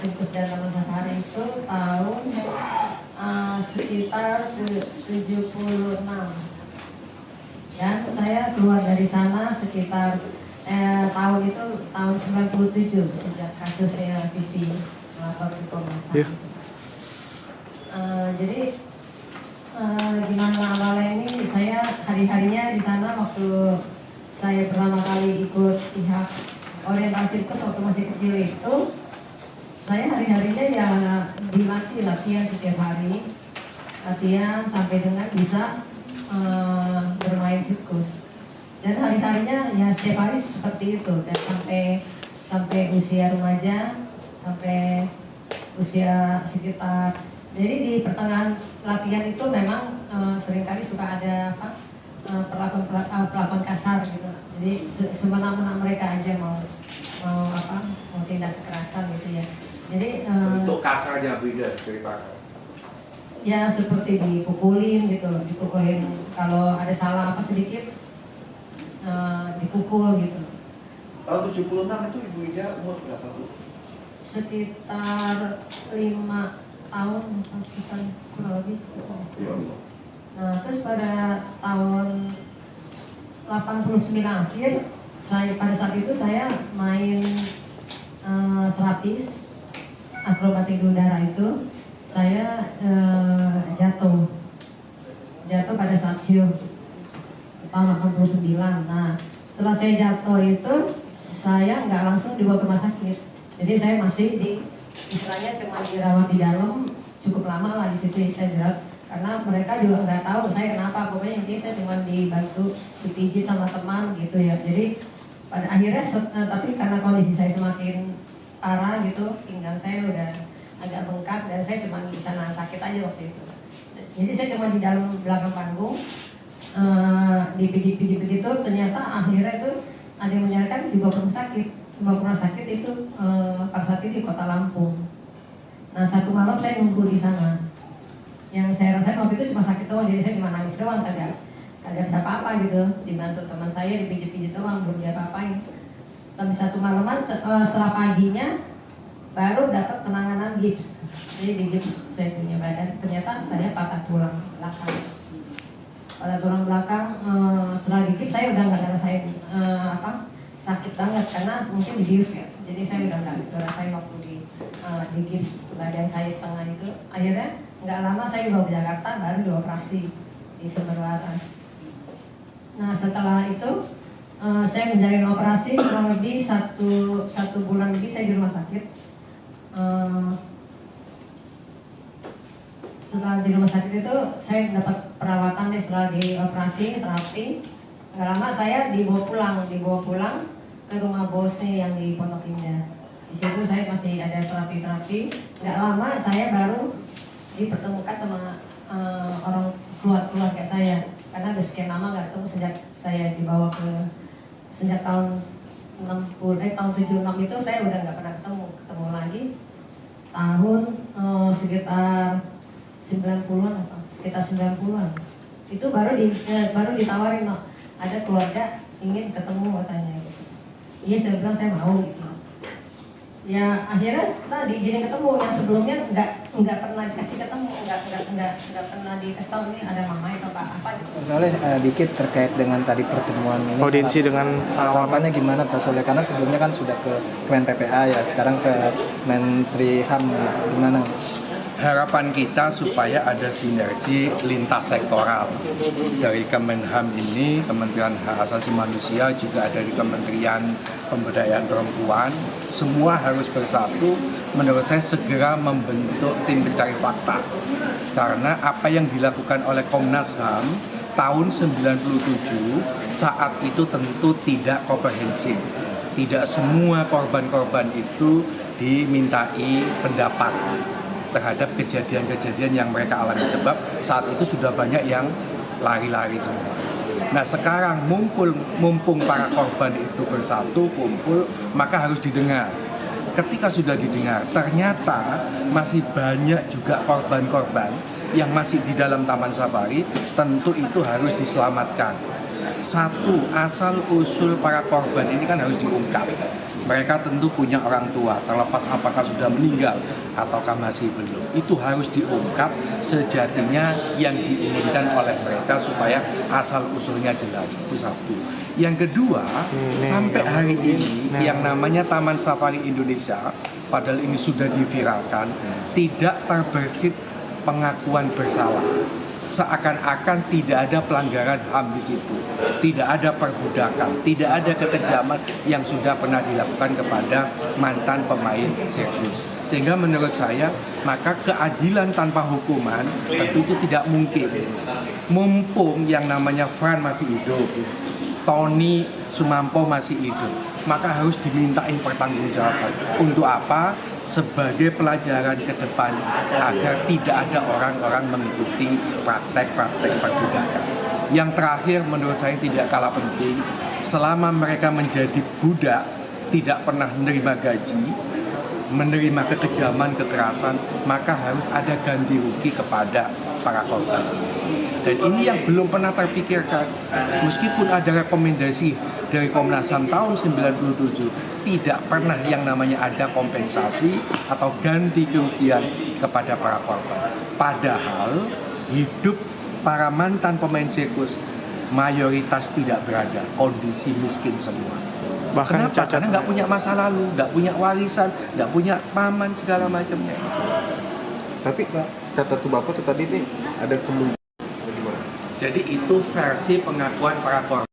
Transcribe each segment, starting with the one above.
sirkus dan Taman Safari itu tahun sekitar 76. Dan saya keluar dari sana sekitar tahun itu tahun 97 sejak kasusnya Vivi melapor ke Komnas HAM. Yeah. Jadi gimana awalnya ini, saya hari-harinya di sana waktu saya pertama kali ikut pihak orientasi sirkus waktu masih kecil itu, saya hari-harinya ya dilatih latihan setiap hari, latihan sampai dengan bisa bermain sirkus. Dan hari-harinya ya setiap hari seperti itu, dan sampai usia remaja, sampai usia sekitar. Jadi di pertengahan latihan itu memang seringkali suka ada perlakuan kasar gitu. Jadi semena-mena mereka aja mau tindak kekerasan gitu ya. Jadi untuk kasarnya beda ceritakan. Ya seperti dipukulin gitu, dipukulin kalau ada salah apa sedikit dipukul gitu. Tahun 76 itu Ibu Ida umur berapa, Bu? Sekitar 5 tahun, sekitar kurang lebih. Ya Allah. Nah, terus pada tahun 89 akhir, pada saat itu saya main terapis akrobatik udara itu, saya jatuh pada saat show tahun 89. Nah, setelah saya jatuh itu, saya nggak langsung dibawa ke rumah sakit. Jadi saya masih istilahnya cuma dirawat di dalam cukup lama lah di situ saya jerat, karena mereka juga nggak tahu saya kenapa. Pokoknya intinya saya cuma dibantu dipijit sama teman gitu ya. Jadi pada akhirnya tapi karena kondisi saya semakin parah gitu, pinggang saya udah agak bengkak dan saya cuma bisa nahan sakit aja waktu itu. Jadi saya cuma di dalam belakang panggung dipijit-pijit begitu. Ternyata akhirnya itu ada yang menyarankan dibawa ke rumah sakit. Dibawa ke rumah sakit itu pada saat itu di Kota Lampung. Nah, satu malam saya nunggu di sana. Yang saya rasain waktu itu cuma sakit doang, jadi saya cuma nangis doang, kagak bisa apa-apa gitu. Dibantu teman saya, dipijit-pijit doang, belum dia apa-apain. Sampai satu malaman setelah paginya baru dapat penanganan gips. Jadi di gips saya punya badan, ternyata saya patah tulang belakang. Patah tulang belakang, setelah di gips saya udah nggak ngerasain sakit banget karena mungkin dibius ya. Jadi saya udah nggak ngerasain waktu di gips badan saya setengah itu. Akhirnya nggak lama saya dibawa ke Jakarta, baru dioperasi di Sumber Waras. Nah, setelah itu saya menjalani operasi kurang lebih satu bulan lebih saya di rumah sakit. Setelah di rumah sakit itu saya dapat perawatan deh, setelah dioperasi terapi. Nggak lama saya dibawa pulang ke rumah bosnya yang di Pondok Indah. Di situ saya masih ada terapi. Nggak lama saya baru dipertemukan sama orang keluarga saya, karena udah sekian lama nggak ketemu sejak saya dibawa sejak tahun 76 itu saya udah nggak pernah ketemu lagi. Tahun sekitar 90-an sekitar 90-an itu baru ditawarin, ada keluarga ingin ketemu katanya gitu. Iya, saya bilang saya mau gitu. Ya akhirnya kita diizinin ketemu, yang sebelumnya nggak pernah dikasih ketemu, nggak pernah dikasih tahu ini ada mama atau apa gitu. Soalnya dikit terkait dengan tadi pertemuan ini. Audiensi dengan harapannya gimana Pak Soleh? Karena sebelumnya kan sudah ke Kemen PPA ya, sekarang ke Menteri HAM, gimana? Harapan kita supaya ada sinergi lintas sektoral dari Kemenham ini, Kementerian Hak Asasi Manusia, juga ada di Kementerian Pemberdayaan Perempuan. Semua harus bersatu, menurut saya segera membentuk tim pencari fakta. Karena apa yang dilakukan oleh Komnas HAM tahun 97 saat itu tentu tidak komprehensif. Tidak semua korban-korban itu dimintai pendapat terhadap kejadian-kejadian yang mereka alami, sebab saat itu sudah banyak yang lari-lari semua. Nah sekarang mumpung para korban itu bersatu, kumpul, maka harus didengar. Ketika sudah didengar, ternyata masih banyak juga korban-korban yang masih di dalam Taman Safari, tentu itu harus diselamatkan. Satu, asal usul para korban ini kan harus diungkap. Mereka tentu punya orang tua, terlepas apakah sudah meninggal ataukah masih belum. Itu harus diungkap sejatinya yang diinginkan oleh mereka supaya asal usulnya jelas. Itu satu. Yang kedua, sampai hari ini yang namanya Taman Safari Indonesia, padahal ini sudah diviralkan, tidak terbersit pengakuan bersalah. Seakan-akan tidak ada pelanggaran HAM di situ, tidak ada perbudakan, tidak ada kekejaman yang sudah pernah dilakukan kepada mantan pemain sirkus. Sehingga menurut saya, maka keadilan tanpa hukuman tentu itu tidak mungkin. Mumpung yang namanya Fran masih hidup, Tony Sumampo masih hidup, maka harus dimintain pertanggungjawaban. Untuk apa? Sebagai pelajaran ke depan agar tidak ada orang-orang mengikuti praktek-praktek perbudakan. Yang terakhir menurut saya tidak kalah penting, selama mereka menjadi budak, tidak pernah menerima gaji, menerima kekejaman, kekerasan, maka harus ada ganti rugi kepada para korban. Dan ini yang belum pernah terpikirkan. Meskipun ada rekomendasi dari Komnas HAM tahun 97, tidak pernah yang namanya ada kompensasi atau ganti kerugian kepada para korban. Padahal hidup para mantan pemain sirkus mayoritas tidak berada, kondisi miskin semua. Bahkan kenapa? Karena nggak punya masa lalu, nggak punya warisan, nggak punya paman segala macamnya. Tapi kata tuh Bapak tuh tadi nih ada kemungkinan gimana? Jadi itu versi pengakuan para korban.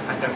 Ada